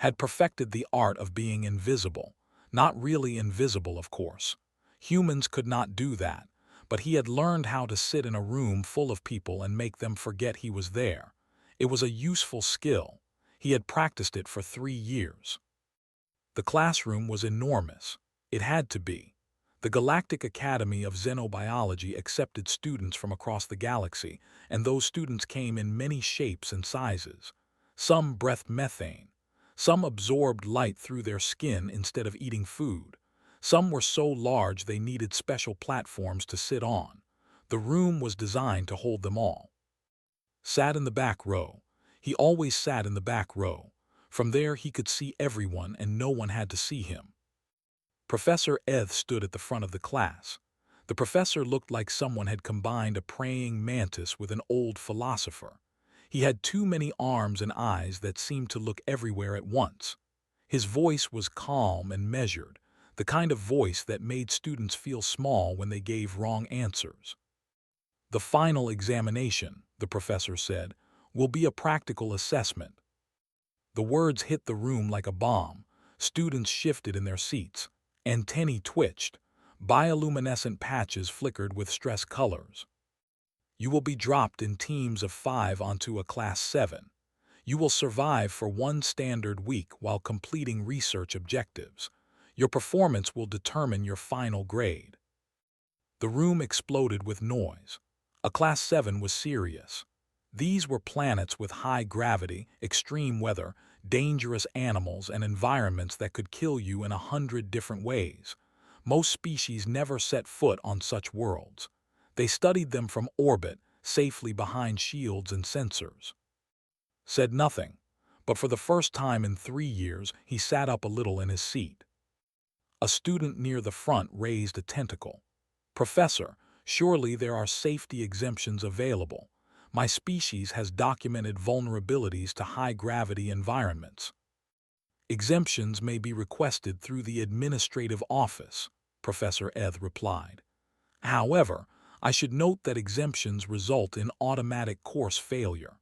had perfected the art of being invisible. Not really invisible, of course. Humans could not do that, but he had learned how to sit in a room full of people and make them forget he was there. It was a useful skill. He had practiced it for 3 years. The classroom was enormous. It had to be. The Galactic Academy of Xenobiology accepted students from across the galaxy, and those students came in many shapes and sizes. Some breathed methane. Some absorbed light through their skin instead of eating food. Some were so large they needed special platforms to sit on. The room was designed to hold them all. Sat in the back row. He always sat in the back row. From there he could see everyone and no one had to see him. Professor Eth stood at the front of the class. The professor looked like someone had combined a praying mantis with an old philosopher. He had too many arms and eyes that seemed to look everywhere at once. His voice was calm and measured, the kind of voice that made students feel small when they gave wrong answers. The final examination, the professor said, will be a practical assessment. The words hit the room like a bomb. Students shifted in their seats. Antennae twitched. Bioluminescent patches flickered with stress colors. You will be dropped in teams of 5 onto a Class 7. You will survive for 1 standard week while completing research objectives. Your performance will determine your final grade. The room exploded with noise. A Class 7 was serious. These were planets with high gravity, extreme weather, dangerous animals, and environments that could kill you in 100 different ways. Most species never set foot on such worlds. They studied them from orbit, safely behind shields and sensors. Said nothing, but for the first time in 3 years, he sat up a little in his seat. A student near the front raised a tentacle. "Professor, surely there are safety exemptions available. My species has documented vulnerabilities to high-gravity environments." "Exemptions may be requested through the administrative office," Professor Eth replied. "However, I should note that exemptions result in automatic course failure."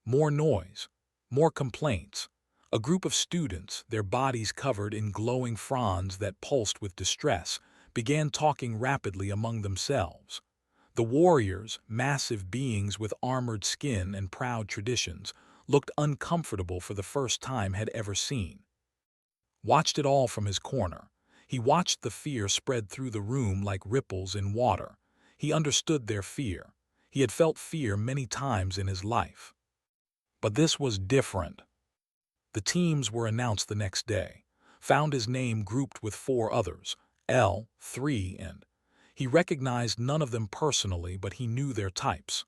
More noise, more complaints. A group of students, their bodies covered in glowing fronds that pulsed with distress, began talking rapidly among themselves. The warriors, massive beings with armored skin and proud traditions, looked uncomfortable for the first time had ever seen. Watched it all from his corner. He watched the fear spread through the room like ripples in water. He understood their fear. He had felt fear many times in his life. But this was different. The teams were announced the next day. Found his name grouped with 4 others, L, 3, and he recognized none of them personally, but he knew their types.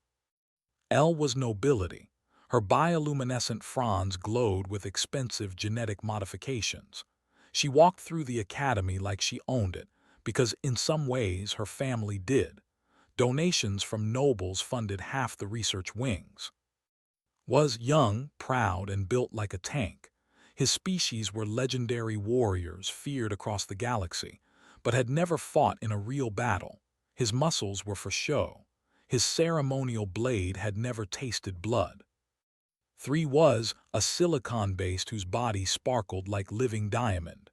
L was nobility. Her bioluminescent fronds glowed with expensive genetic modifications. She walked through the academy like she owned it, because in some ways her family did. Donations from nobles funded half the research wings. Was young, proud, and built like a tank. His species were legendary warriors feared across the galaxy, but had never fought in a real battle. His muscles were for show. His ceremonial blade had never tasted blood. 3 was a silicon-based whose body sparkled like living diamond.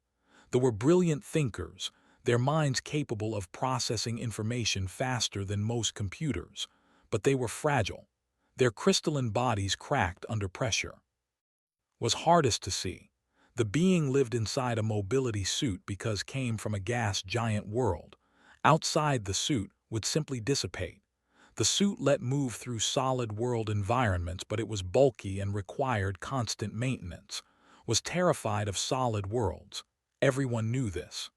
They were brilliant thinkers, their minds capable of processing information faster than most computers, but they were fragile. Their crystalline bodies cracked under pressure. Was hardest to see. The being lived inside a mobility suit because came from a gas giant world. Outside the suit would simply dissipate. The suit let move through solid world environments, but it was bulky and required constant maintenance. Was terrified of solid worlds. Everyone knew this.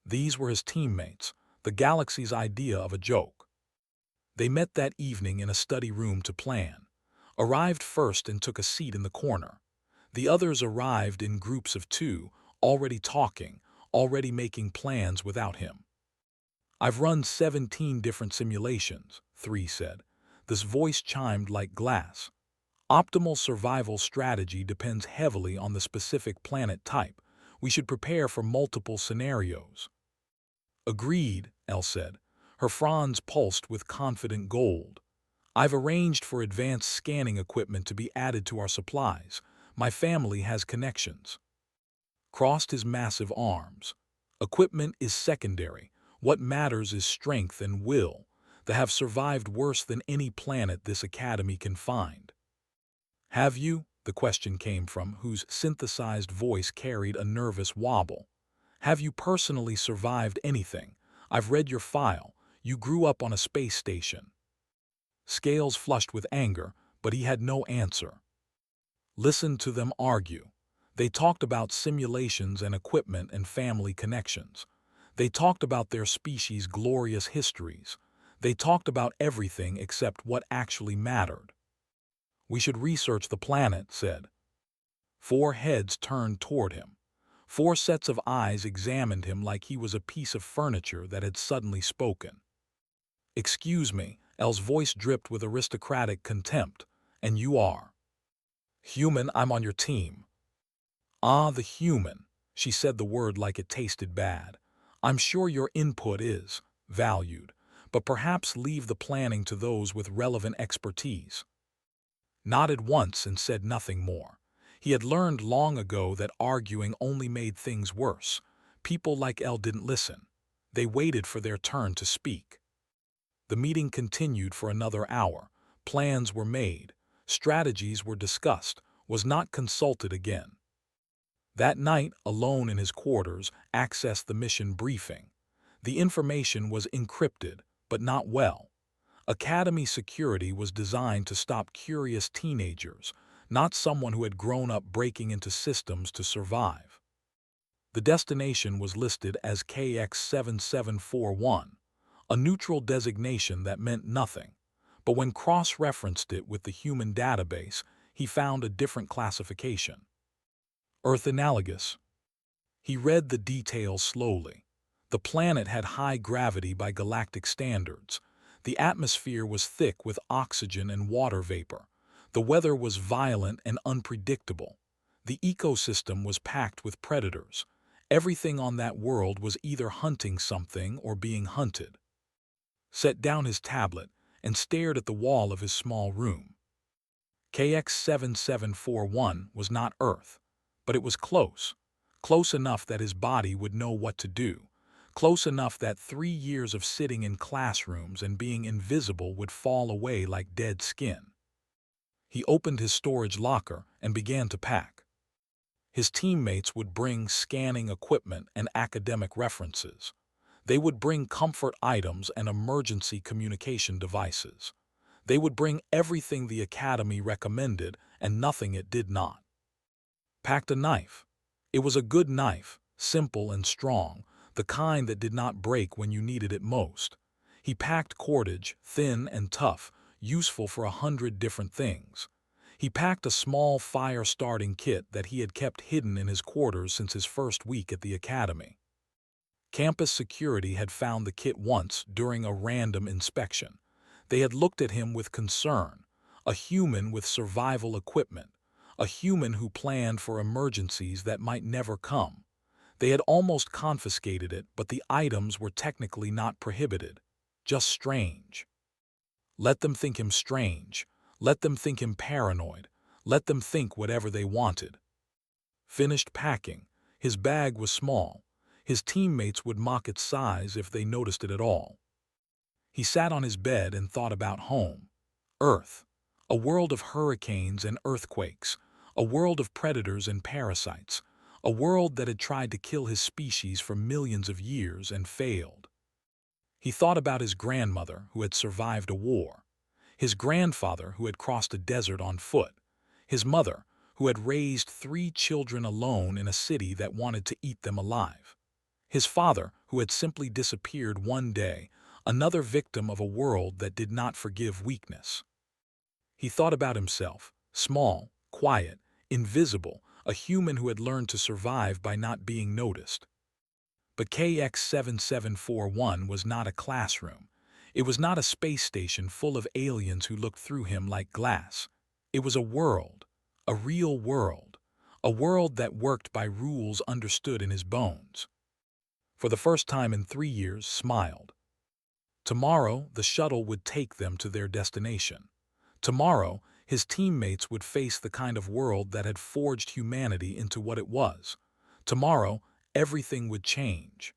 These were his teammates, the galaxy's idea of a joke. They met that evening in a study room to plan. Arrived first and took a seat in the corner. The others arrived in groups of 2, already talking, already making plans without him. "I've run 17 different simulations," 3 said. This voice chimed like glass. "Optimal survival strategy depends heavily on the specific planet type. We should prepare for multiple scenarios." "Agreed," Elle said. Her fronds pulsed with confident gold. "I've arranged for advanced scanning equipment to be added to our supplies, My family has connections. Crossed his massive arms. Equipment is secondary. What matters is strength and will, that have survived worse than any planet this academy can find. Have you? The question came from whose synthesized voice carried a nervous wobble. Have you personally survived anything? I've read your file. You grew up on a space station. Scales flushed with anger, but he had no answer. Listen to them argue. They talked about simulations and equipment and family connections. They talked about their species' glorious histories. They talked about everything except what actually mattered. We should research the planet, said. 4 heads turned toward him. 4 sets of eyes examined him like he was a piece of furniture that had suddenly spoken. Excuse me, El's voice dripped with aristocratic contempt. And you are? Human, I'm on your team. Ah, the human. She said the word like it tasted bad. I'm sure your input is valued, but perhaps leave the planning to those with relevant expertise. Nodded once and said nothing more. He had learned long ago that arguing only made things worse. People like El didn't listen. They waited for their turn to speak. The meeting continued for another hour. Plans were made. Strategies were discussed. Was not consulted again. That night, alone in his quarters, accessed the mission briefing. The information was encrypted, but not well. Academy security was designed to stop curious teenagers, not someone who had grown up breaking into systems to survive. The destination was listed as KX7741, a neutral designation that meant nothing, but when cross-referenced it with the human database, he found a different classification. Earth analogous. He read the details slowly. The planet had high gravity by galactic standards. The atmosphere was thick with oxygen and water vapor. The weather was violent and unpredictable. The ecosystem was packed with predators. Everything on that world was either hunting something or being hunted. Set down his tablet and stared at the wall of his small room. KX7741 was not Earth, but it was close. Close enough that his body would know what to do. Close enough that 3 years of sitting in classrooms and being invisible would fall away like dead skin. He opened his storage locker and began to pack. His teammates would bring scanning equipment and academic references. They would bring comfort items and emergency communication devices. They would bring everything the Academy recommended and nothing it did not. Packed a knife. It was a good knife, simple and strong, the kind that did not break when you needed it most. He packed cordage, thin and tough, useful for 100 different things. He packed a small fire-starting kit that he had kept hidden in his quarters since his first week at the Academy. Campus security had found the kit once during a random inspection. They had looked at him with concern, a human with survival equipment, a human who planned for emergencies that might never come. They had almost confiscated it, but the items were technically not prohibited, just strange. Let them think him strange. Let them think him paranoid. Let them think whatever they wanted. Finished packing. His bag was small. His teammates would mock its size if they noticed it at all. He sat on his bed and thought about home. Earth. A world of hurricanes and earthquakes. A world of predators and parasites. A world that had tried to kill his species for millions of years and failed. He thought about his grandmother who had survived a war. His grandfather who had crossed a desert on foot. His mother who had raised 3 children alone in a city that wanted to eat them alive. His father who had simply disappeared one day, another victim of a world that did not forgive weakness. He thought about himself, small, quiet, invisible, a human who had learned to survive by not being noticed. But KX7741 was not a classroom. It was not a space station full of aliens who looked through him like glass. It was a world, a real world, a world that worked by rules understood in his bones. For the first time in 3 years, smiled. Tomorrow, the shuttle would take them to their destination. Tomorrow, His teammates would face the kind of world that had forged humanity into what it was. Tomorrow, everything would change.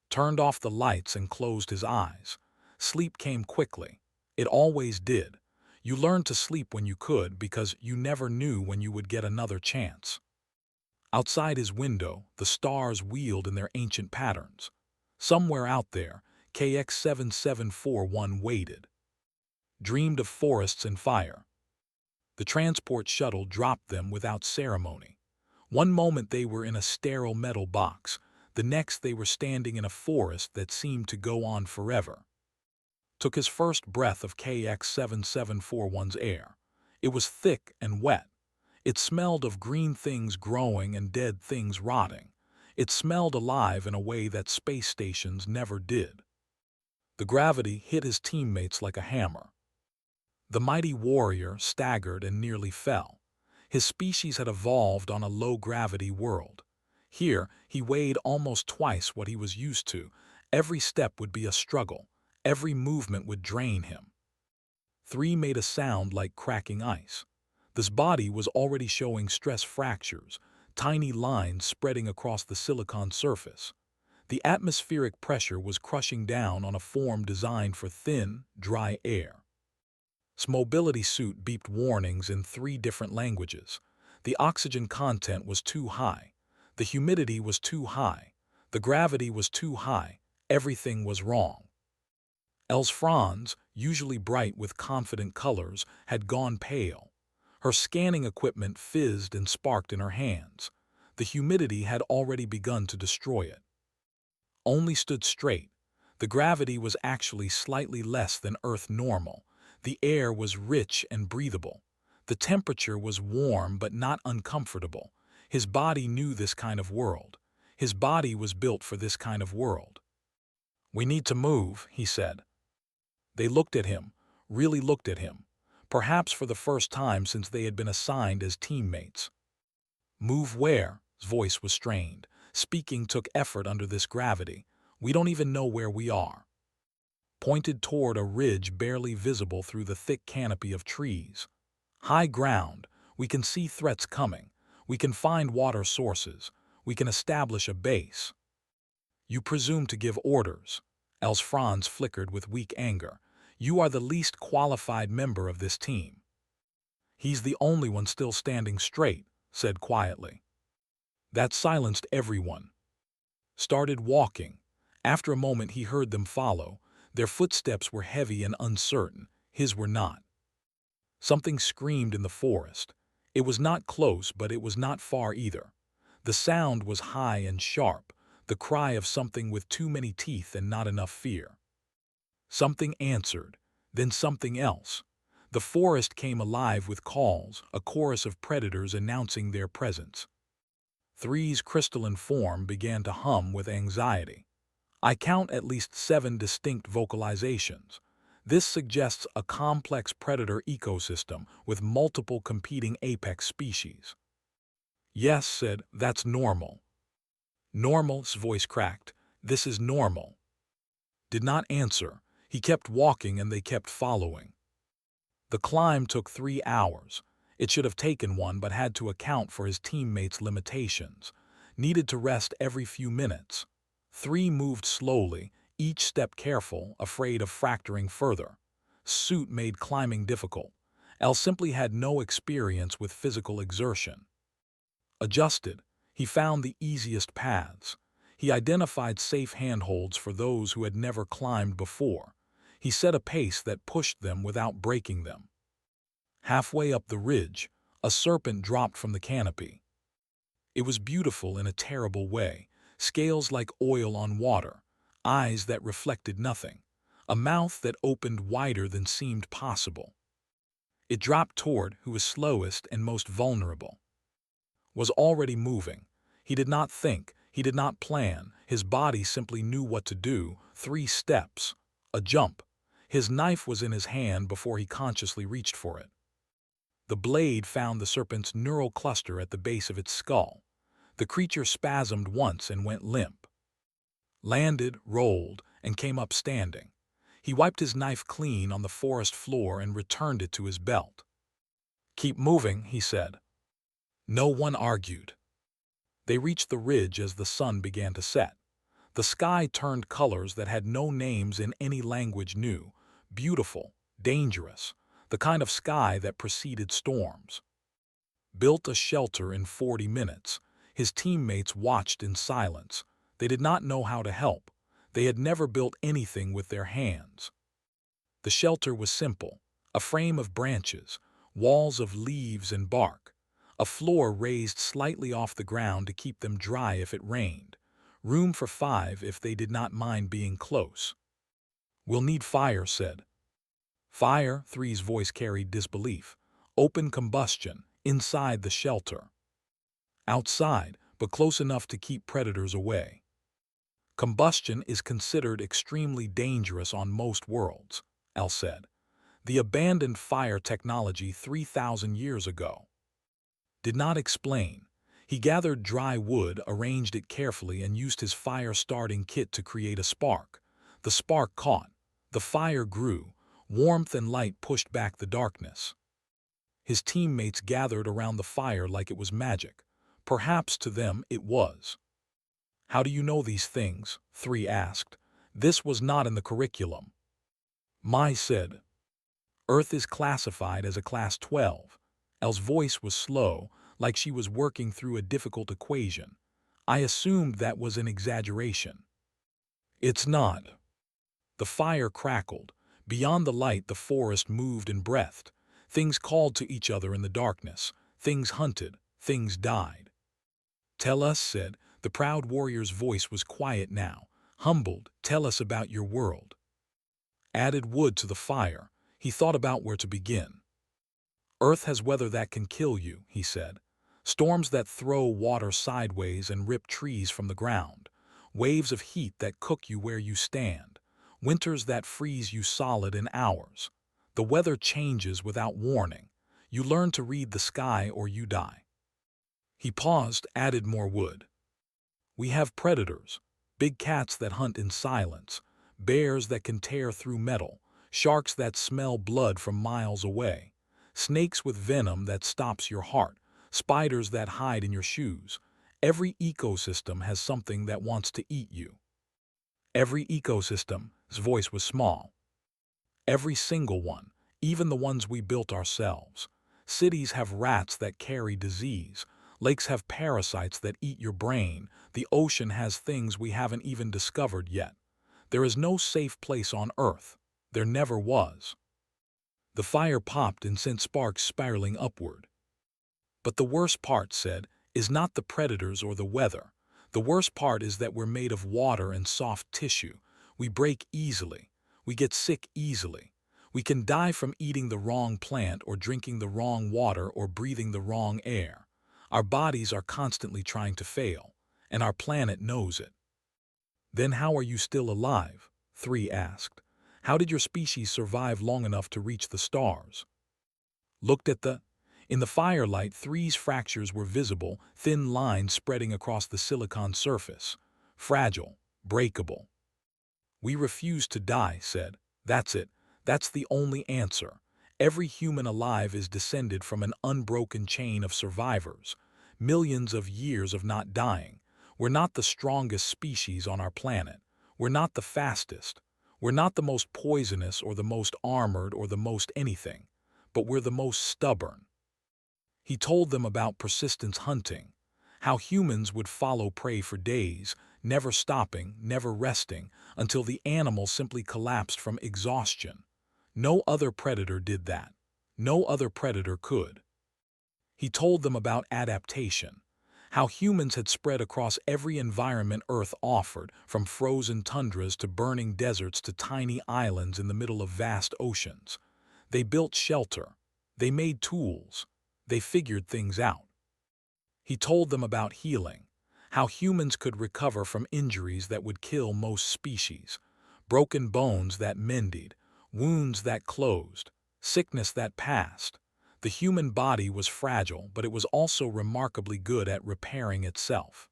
Turned off the lights and closed his eyes. Sleep came quickly. It always did. You learned to sleep when you could because you never knew when you would get another chance. Outside his window, the stars wheeled in their ancient patterns. Somewhere out there, KX7741 waited. Dreamed of forests and fire. The transport shuttle dropped them without ceremony. One moment they were in a sterile metal box, the next they were standing in a forest that seemed to go on forever. Took his first breath of KX7741's air. It was thick and wet. It smelled of green things growing and dead things rotting. It smelled alive in a way that space stations never did. The gravity hit his teammates like a hammer. The mighty warrior staggered and nearly fell. His species had evolved on a low-gravity world. Here, he weighed almost twice what he was used to. Every step would be a struggle. Every movement would drain him. 3 made a sound like cracking ice. This body was already showing stress fractures, tiny lines spreading across the silicon surface. The atmospheric pressure was crushing down on a form designed for thin, dry air. His mobility suit beeped warnings in 3 different languages. The oxygen content was too high. The humidity was too high. The gravity was too high. Everything was wrong. Els Franz, usually bright with confident colors, had gone pale. Her scanning equipment fizzed and sparked in her hands. The humidity had already begun to destroy it. Only stood straight. The gravity was actually slightly less than Earth normal. The air was rich and breathable. The temperature was warm but not uncomfortable. His body knew this kind of world. His body was built for this kind of world. "We need to move," he said. They looked at him, really looked at him, perhaps for the first time since they had been assigned as teammates. "Move where?" His voice was strained. Speaking took effort under this gravity. "We don't even know where we are." Pointed toward a ridge barely visible through the thick canopy of trees. "High ground. We can see threats coming. We can find water sources. We can establish a base." "You presume to give orders." Els Franz flickered with weak anger. "You are the least qualified member of this team." "He's the only one still standing straight," said quietly. That silenced everyone. Started walking. After a moment he heard them follow. Their footsteps were heavy and uncertain. His were not. Something screamed in the forest. It was not close, but it was not far either. The sound was high and sharp, the cry of something with too many teeth and not enough fear. Something answered, then something else. The forest came alive with calls, a chorus of predators announcing their presence. 3's crystalline form began to hum with anxiety. "I count at least 7 distinct vocalizations. This suggests a complex predator ecosystem with multiple competing apex species." "Yes," said, "that's normal." "Normal's voice cracked. "This is normal." Did not answer. He kept walking and they kept following. The climb took 3 hours. It should have taken 1 but had to account for his teammates' limitations. Needed to rest every few minutes. 3 moved slowly, each step careful, afraid of fracturing further. Suit made climbing difficult. El simply had no experience with physical exertion. Adjusted, he found the easiest paths. He identified safe handholds for those who had never climbed before. He set a pace that pushed them without breaking them. Halfway up the ridge, a serpent dropped from the canopy. It was beautiful in a terrible way. Scales like oil on water, eyes that reflected nothing, a mouth that opened wider than seemed possible. It dropped toward who was slowest and most vulnerable. Was already moving. He did not think, he did not plan, his body simply knew what to do. 3 steps, a jump. His knife was in his hand before he consciously reached for it. The blade found the serpent's neural cluster at the base of its skull. The creature spasmed once and went limp. Landed, rolled, and came up standing. He wiped his knife clean on the forest floor and returned it to his belt. Keep moving, he said. No one argued. They reached the ridge as the sun began to set. The sky turned colors that had no names in any language new, beautiful, dangerous, the kind of sky that preceded storms. Built a shelter in 40 minutes. His teammates watched in silence. They did not know how to help. They had never built anything with their hands. The shelter was simple, a frame of branches, walls of leaves and bark, a floor raised slightly off the ground to keep them dry if it rained, room for 5 if they did not mind being close. We'll need fire, said. Fire, 3's voice carried disbelief. Open combustion, inside the shelter. Outside, but close enough to keep predators away. Combustion is considered extremely dangerous on most worlds, Al said. The abandoned fire technology 3,000 years ago. Did not explain. He gathered dry wood, arranged it carefully, and used his fire-starting kit to create a spark. The spark caught. The fire grew. Warmth and light pushed back the darkness. His teammates gathered around the fire like it was magic. Perhaps to them it was. How do you know these things? 3 asked. This was not in the curriculum. Mai said. Earth is classified as a class 12. Elle's voice was slow, like she was working through a difficult equation. I assumed that was an exaggeration. It's not. The fire crackled. Beyond the light, the forest moved and breathed. Things called to each other in the darkness. Things hunted. Things died. Tell us, said. The proud warrior's voice was quiet now. Humbled. Tell us about your world. Added wood to the fire. He thought about where to begin. Earth has weather that can kill you, he said. Storms that throw water sideways and rip trees from the ground. Waves of heat that cook you where you stand. Winters that freeze you solid in hours. The weather changes without warning. You learn to read the sky or you die. He paused, added more wood. We have predators. Big cats that hunt in silence. Bears that can tear through metal. Sharks that smell blood from miles away. Snakes with venom that stops your heart. Spiders that hide in your shoes. Every ecosystem has something that wants to eat you. Every ecosystem, his voice was small. Every single one, even the ones we built ourselves. Cities have rats that carry disease. Lakes have parasites that eat your brain. The ocean has things we haven't even discovered yet. There is no safe place on Earth. There never was. The fire popped and sent sparks spiraling upward. But the worst part, said, is not the predators or the weather. The worst part is that we're made of water and soft tissue. We break easily. We get sick easily. We can die from eating the wrong plant or drinking the wrong water or breathing the wrong air. Our bodies are constantly trying to fail, and our planet knows it. Then how are you still alive? 3 asked. How did your species survive long enough to reach the stars? Looked at In the firelight, 3's fractures were visible, thin lines spreading across the silicon surface. Fragile, breakable. We refuse to die, said. That's it. That's the only answer. Every human alive is descended from an unbroken chain of survivors. Millions of years of not dying. We're not the strongest species on our planet. We're not the fastest. We're not the most poisonous or the most armored or the most anything. But we're the most stubborn. He told them about persistence hunting, how humans would follow prey for days, never stopping, never resting, until the animal simply collapsed from exhaustion. No other predator did that. No other predator could. He told them about adaptation, how humans had spread across every environment Earth offered, from frozen tundras to burning deserts to tiny islands in the middle of vast oceans. They built shelter. They made tools. They figured things out. He told them about healing, how humans could recover from injuries that would kill most species, broken bones that mended, wounds that closed, sickness that passed. The human body was fragile, but it was also remarkably good at repairing itself.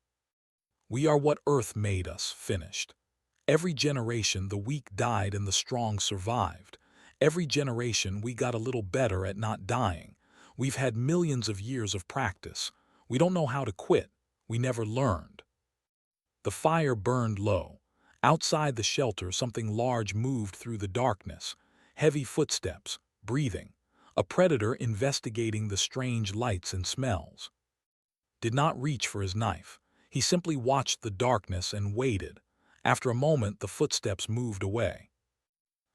We are what Earth made us, finished. Every generation the weak died and the strong survived. Every generation we got a little better at not dying. We've had millions of years of practice. We don't know how to quit. We never learned." The fire burned low. Outside the shelter, something large moved through the darkness. Heavy footsteps, breathing. A predator investigating the strange lights and smells. Did not reach for his knife. He simply watched the darkness and waited. After a moment, the footsteps moved away.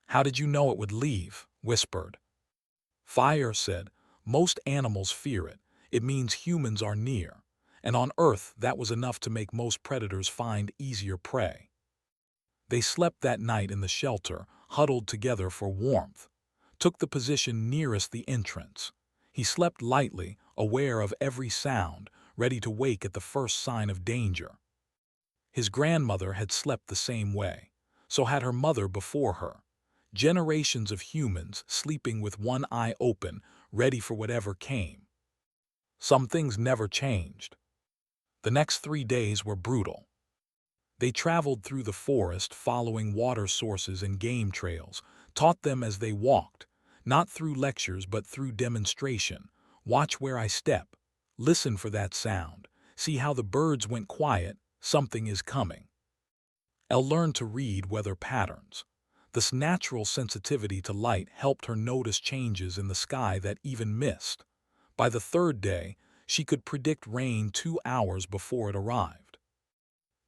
"How did you know it would leave?" whispered. Fire said, "Most animals fear it. It means humans are near. And on Earth, that was enough to make most predators find easier prey." They slept that night in the shelter, huddled together for warmth. Took the position nearest the entrance. He slept lightly, aware of every sound, ready to wake at the first sign of danger. His grandmother had slept the same way. So had her mother before her. Generations of humans sleeping with one eye open, ready for whatever came. Some things never changed. The next 3 days were brutal. They traveled through the forest, following water sources and game trails, taught them as they walked, not through lectures but through demonstration. Watch where I step. Listen for that sound. See how the birds went quiet. Something is coming. Elle learned to read weather patterns. This natural sensitivity to light helped her notice changes in the sky that even missed. By the 3rd day, she could predict rain 2 hours before it arrived.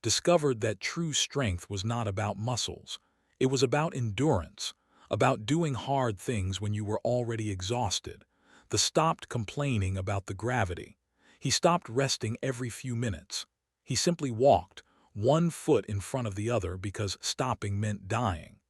Discovered that true strength was not about muscles. It was about endurance, about doing hard things when you were already exhausted. The stopped complaining about the gravity. He stopped resting every few minutes. He simply walked, one foot in front of the other because stopping meant dying.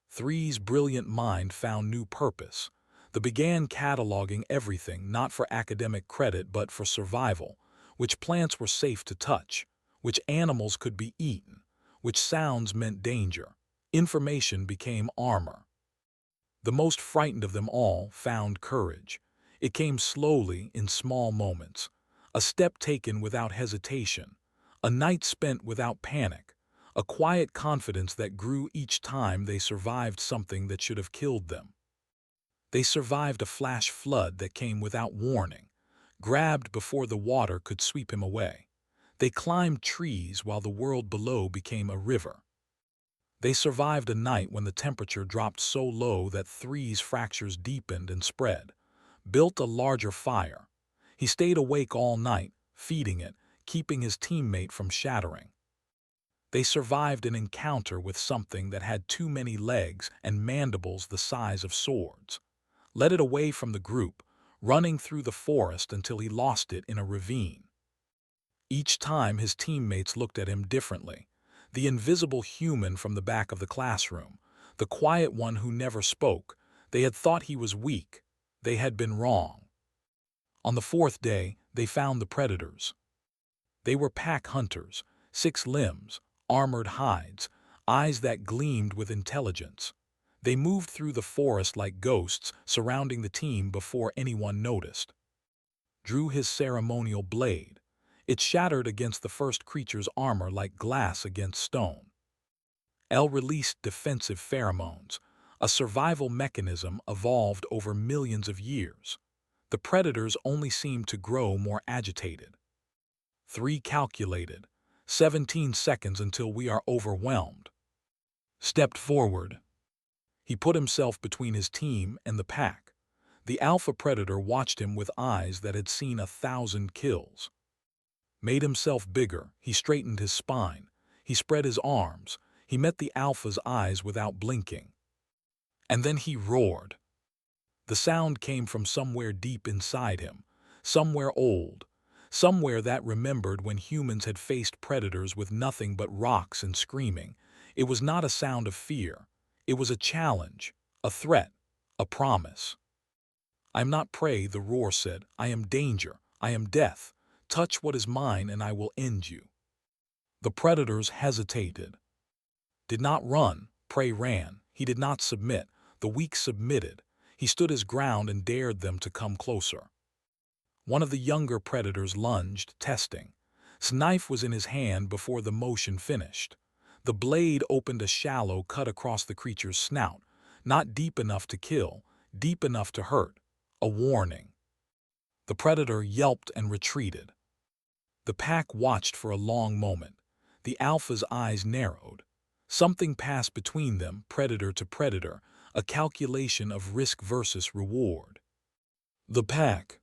Three's brilliant mind found new purpose. They began cataloging everything, not for academic credit but for survival, which plants were safe to touch, which animals could be eaten, which sounds meant danger. Information became armor. The most frightened of them all found courage. It came slowly in small moments, a step taken without hesitation, a night spent without panic, a quiet confidence that grew each time they survived something that should have killed them. They survived a flash flood that came without warning, grabbed before the water could sweep him away. They climbed trees while the world below became a river. They survived a night when the temperature dropped so low that Three's fractures deepened and spread. Built a larger fire. He stayed awake all night, feeding it, keeping his teammate from shattering. They survived an encounter with something that had too many legs and mandibles the size of swords. Led it away from the group, running through the forest until he lost it in a ravine. Each time his teammates looked at him differently. The invisible human from the back of the classroom, the quiet one who never spoke. They had thought he was weak. They had been wrong. On the 4th day, they found the predators. They were pack hunters, 6 limbs, armored hides, eyes that gleamed with intelligence. They moved through the forest like ghosts, surrounding the team before anyone noticed. Drew his ceremonial blade. It shattered against the first creature's armor like glass against stone. Elle released defensive pheromones, a survival mechanism evolved over millions of years. The predators only seemed to grow more agitated. 3 calculated. 17 seconds until we are overwhelmed. Stepped forward. He put himself between his team and the pack. The alpha predator watched him with eyes that had seen 1,000 kills. Made himself bigger, he straightened his spine. He spread his arms. He met the alpha's eyes without blinking. And then he roared. The sound came from somewhere deep inside him, somewhere old, somewhere that remembered when humans had faced predators with nothing but rocks and screaming. It was not a sound of fear. It was a challenge, a threat, a promise. "I am not prey," the roar said. "I am danger. I am death. Touch what is mine and I will end you." The predators hesitated. Did not run. Prey ran. He did not submit. The weak submitted. He stood his ground and dared them to come closer. One of the younger predators lunged, testing. His knife was in his hand before the motion finished. The blade opened a shallow cut across the creature's snout, not deep enough to kill, deep enough to hurt. A warning. The predator yelped and retreated. The pack watched for a long moment. The alpha's eyes narrowed. Something passed between them, predator to predator, a calculation of risk versus reward. The pack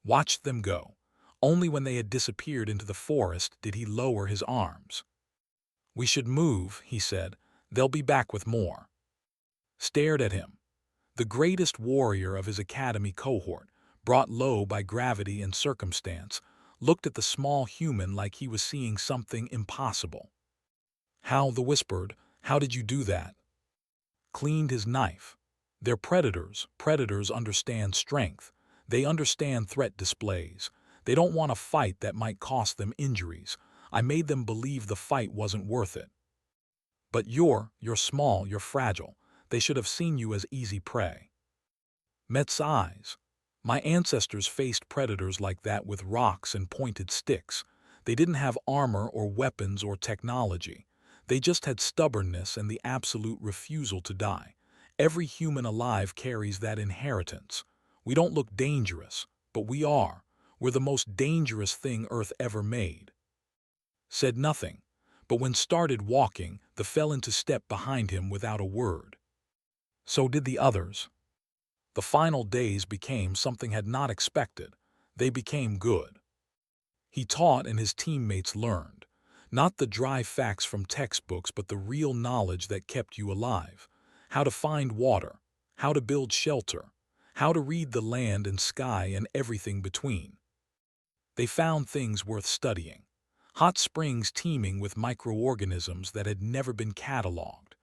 watched them go. Only when they had disappeared into the forest did he lower his arms. "We should move," he said. "They'll be back with more." Stared at him. The greatest warrior of his academy cohort, brought low by gravity and circumstance, looked at the small human like he was seeing something impossible. "How," the whispered, "how did you do that?" Cleaned his knife. They're predators. Predators understand strength. They understand threat displays. They don't want a fight that might cost them injuries. I made them believe the fight wasn't worth it. But you're small, you're fragile. They should have seen you as easy prey. Met's eyes. My ancestors faced predators like that with rocks and pointed sticks. They didn't have armor or weapons or technology. They just had stubbornness and the absolute refusal to die. Every human alive carries that inheritance. We don't look dangerous, but we are. We're the most dangerous thing Earth ever made. Said nothing, but when started walking, the fell into step behind him without a word. So did the others. The final days became something had not expected. They became good. He taught and his teammates learned. Not the dry facts from textbooks, but the real knowledge that kept you alive. How to find water, how to build shelter, how to read the land and sky and everything between. They found things worth studying. Hot springs teeming with microorganisms that had never been cataloged.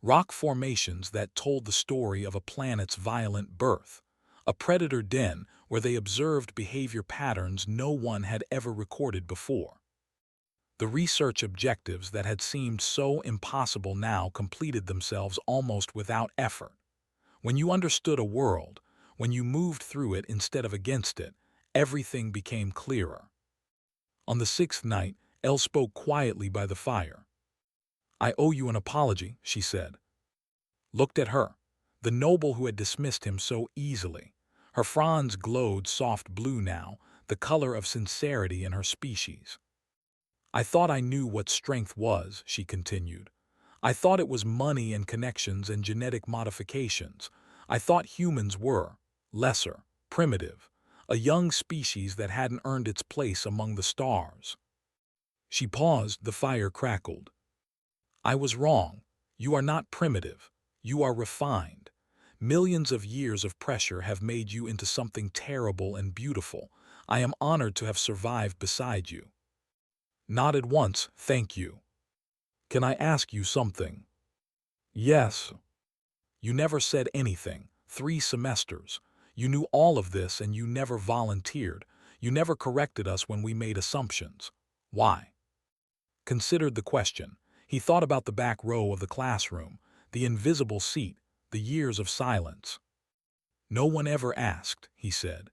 Rock formations that told the story of a planet's violent birth. A predator den where they observed behavior patterns no one had ever recorded before. The research objectives that had seemed so impossible now completed themselves almost without effort. When you understood a world, when you moved through it instead of against it, everything became clearer. On the sixth night, Elle spoke quietly by the fire. "I owe you an apology," she said. Looked at her, the noble who had dismissed him so easily. Her fronds glowed soft blue now, the color of sincerity in her species. "I thought I knew what strength was," she continued. "I thought it was money and connections and genetic modifications. I thought humans were lesser, primitive, a young species that hadn't earned its place among the stars." She paused, the fire crackled. "I was wrong. You are not primitive. You are refined. Millions of years of pressure have made you into something terrible and beautiful. I am honored to have survived beside you." Nodded once, "Thank you. Can I ask you something?" "Yes." "You never said anything. 3 semesters. You knew all of this and you never volunteered. You never corrected us when we made assumptions. Why?" Considered the question. He thought about the back row of the classroom, the invisible seat, the years of silence. "No one ever asked," he said.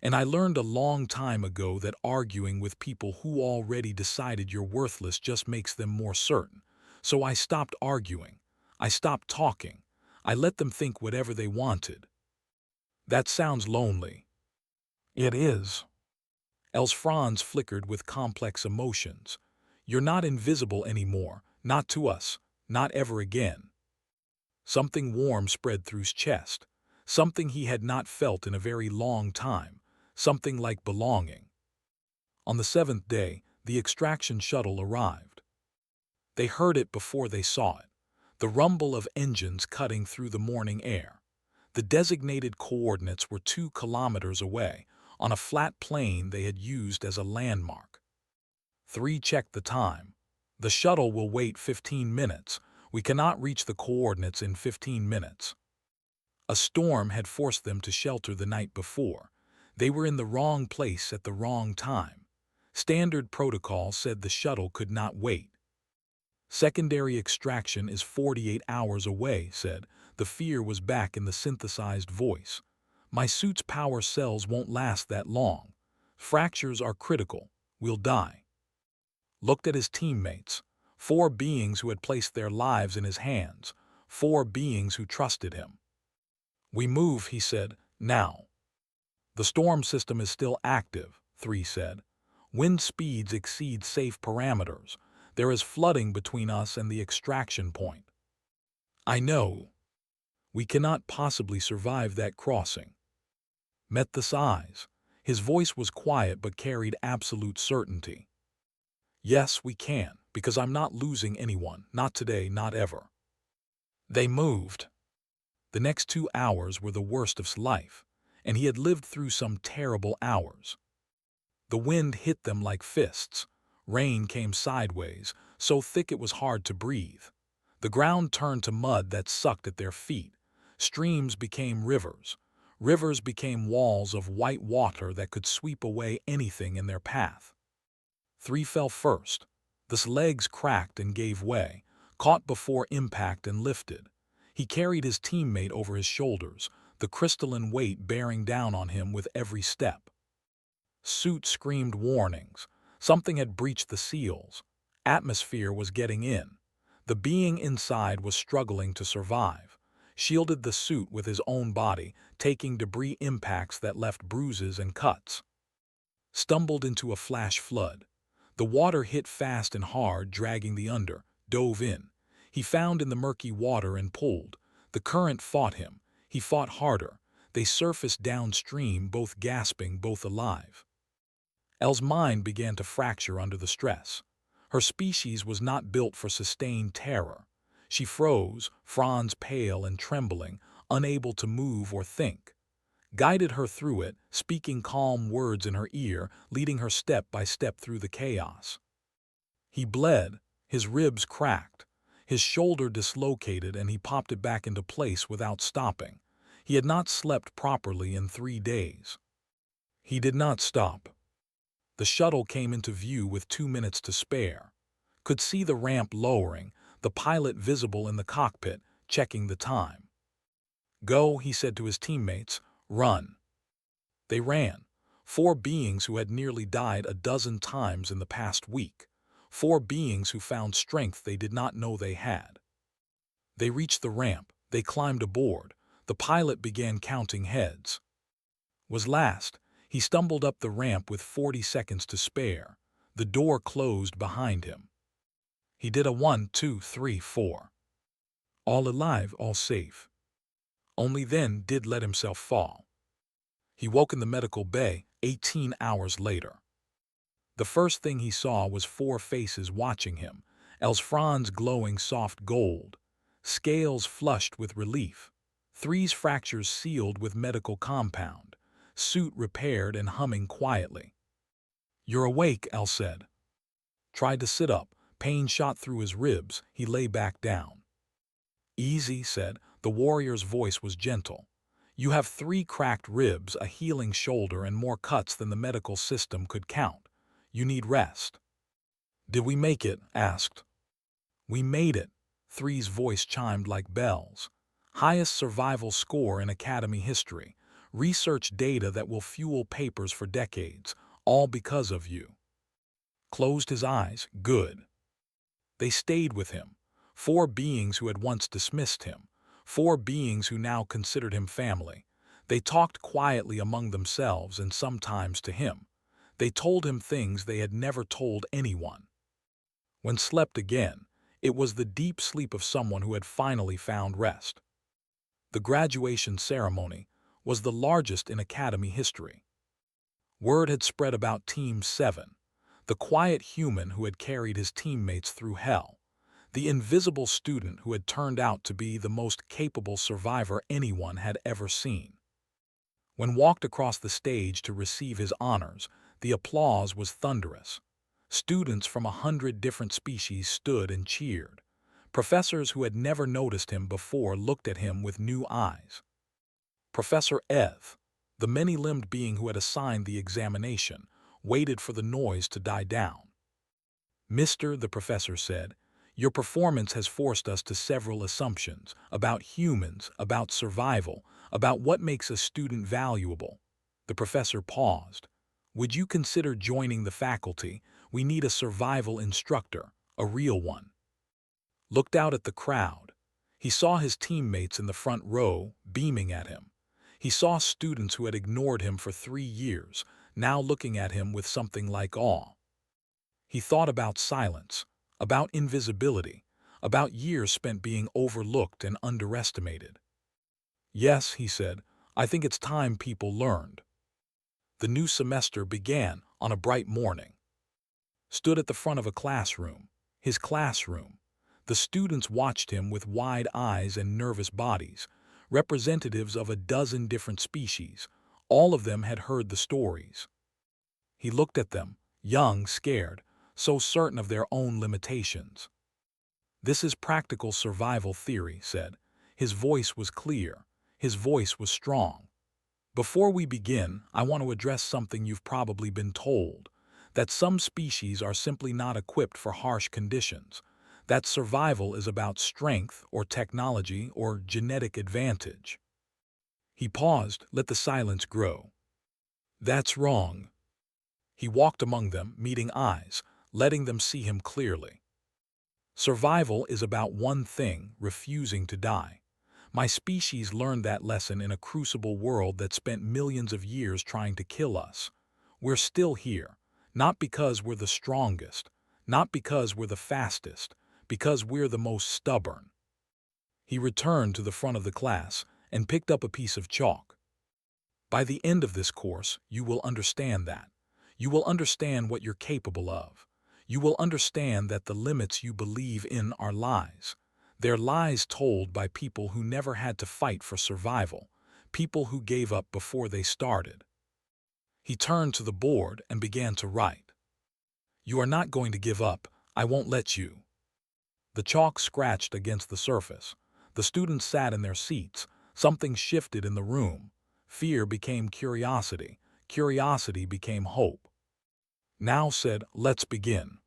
"And I learned a long time ago that arguing with people who already decided you're worthless just makes them more certain. So I stopped arguing. I stopped talking. I let them think whatever they wanted." That sounds lonely. It is. Elle's fronds flickered with complex emotions. "You're not invisible anymore, not to us, not ever again." Something warm spread through his chest, something he had not felt in a very long time, something like belonging. On the 7th day, the extraction shuttle arrived. They heard it before they saw it, the rumble of engines cutting through the morning air. The designated coordinates were 2 kilometers away, on a flat plain they had used as a landmark. 3 checked the time. "The shuttle will wait 15 minutes. We cannot reach the coordinates in 15 minutes." A storm had forced them to shelter the night before. They were in the wrong place at the wrong time. Standard protocol said the shuttle could not wait. "Secondary extraction is 48 hours away," said. The fear was back in the synthesized voice. "My suit's power cells won't last that long. Fractures are critical. We'll die." Looked at his teammates. 4 beings who had placed their lives in his hands. 4 beings who trusted him. "We move," he said, "now." The storm system is still active, 3 said. Wind speeds exceed safe parameters. There is flooding between us and the extraction point. I know. We cannot possibly survive that crossing. Met the sighs. His voice was quiet but carried absolute certainty. Yes, we can, because I'm not losing anyone, not today, not ever. They moved. The next 2 hours were the worst of his life, and he had lived through some terrible hours. The wind hit them like fists. Rain came sideways, so thick it was hard to breathe. The ground turned to mud that sucked at their feet. Streams became rivers. Rivers became walls of white water that could sweep away anything in their path. 3 fell first. His legs cracked and gave way, caught before impact and lifted. He carried his teammate over his shoulders, the crystalline weight bearing down on him with every step. Suit screamed warnings. Something had breached the seals. Atmosphere was getting in. The being inside was struggling to survive. Shielded the suit with his own body, taking debris impacts that left bruises and cuts. Stumbled into a flash flood. The water hit fast and hard, dragging the under, dove in. He found in the murky water and pulled. The current fought him. He fought harder. They surfaced downstream, both gasping, both alive. Elle's mind began to fracture under the stress. Her species was not built for sustained terror. She froze, Franz pale and trembling, unable to move or think. Guided her through it, speaking calm words in her ear, leading her step by step through the chaos. He bled, his ribs cracked, his shoulder dislocated, and he popped it back into place without stopping. He had not slept properly in 3 days. He did not stop. The shuttle came into view with 2 minutes to spare. Could see the ramp lowering, the pilot visible in the cockpit, checking the time. Go, he said to his teammates, run. They ran. 4 beings who had nearly died a dozen times in the past week. 4 beings who found strength they did not know they had. They reached the ramp. They climbed aboard. The pilot began counting heads. Was last. He stumbled up the ramp with 40 seconds to spare. The door closed behind him. He did a 1, 2, 3, 4. All alive, all safe. Only then did let himself fall. He woke in the medical bay 18 hours later. The first thing he saw was 4 faces watching him, Els Franz glowing soft gold, scales flushed with relief, 3's fractures sealed with medical compound, suit repaired and humming quietly. You're awake, El said. Tried to sit up, pain shot through his ribs, he lay back down. Easy, said, the warrior's voice was gentle. You have 3 cracked ribs, a healing shoulder, and more cuts than the medical system could count. You need rest. Did we make it? Asked. We made it, 3's voice chimed like bells. Highest survival score in Academy history. Research data that will fuel papers for decades, all because of you. Closed his eyes, good. They stayed with him. 4 beings who had once dismissed him. 4 beings who now considered him family. They talked quietly among themselves and sometimes to him. They told him things they had never told anyone. When slept again, it was the deep sleep of someone who had finally found rest. The graduation ceremony was the largest in Academy history. Word had spread about Team 7, the quiet human who had carried his teammates through hell, the invisible student who had turned out to be the most capable survivor anyone had ever seen. When walked across the stage to receive his honors, the applause was thunderous. Students from 100 different species stood and cheered. Professors who had never noticed him before looked at him with new eyes. Professor Ev, the many-limbed being who had assigned the examination, waited for the noise to die down. Mister, the professor said, your performance has forced us to several assumptions about humans, about survival, about what makes a student valuable. The professor paused. Would you consider joining the faculty? We need a survival instructor, a real one. Looked out at the crowd. He saw his teammates in the front row, beaming at him. He saw students who had ignored him for 3 years, now looking at him with something like awe. He thought about silence, about invisibility, about years spent being overlooked and underestimated. "Yes," he said, "I think it's time people learned." The new semester began on a bright morning. Stood at the front of a classroom, his classroom. The students watched him with wide eyes and nervous bodies, representatives of a dozen different species. All of them had heard the stories. He looked at them, young, scared, so certain of their own limitations. "This is practical survival theory," said. His voice was clear. His voice was strong. "Before we begin, I want to address something you've probably been told, that some species are simply not equipped for harsh conditions, that survival is about strength or technology or genetic advantage." He paused, let the silence grow. "That's wrong." He walked among them, meeting eyes, letting them see him clearly. "Survival is about one thing, refusing to die. My species learned that lesson in a crucible world that spent millions of years trying to kill us. We're still here, not because we're the strongest, not because we're the fastest, because we're the most stubborn." He returned to the front of the class and picked up a piece of chalk. "By the end of this course, you will understand that. You will understand what you're capable of. You will understand that the limits you believe in are lies. They're lies told by people who never had to fight for survival, people who gave up before they started." He turned to the board and began to write. "You are not going to give up. I won't let you." The chalk scratched against the surface. The students sat in their seats. Something shifted in the room. Fear became curiosity. Curiosity became hope. "Now," said, "let's begin."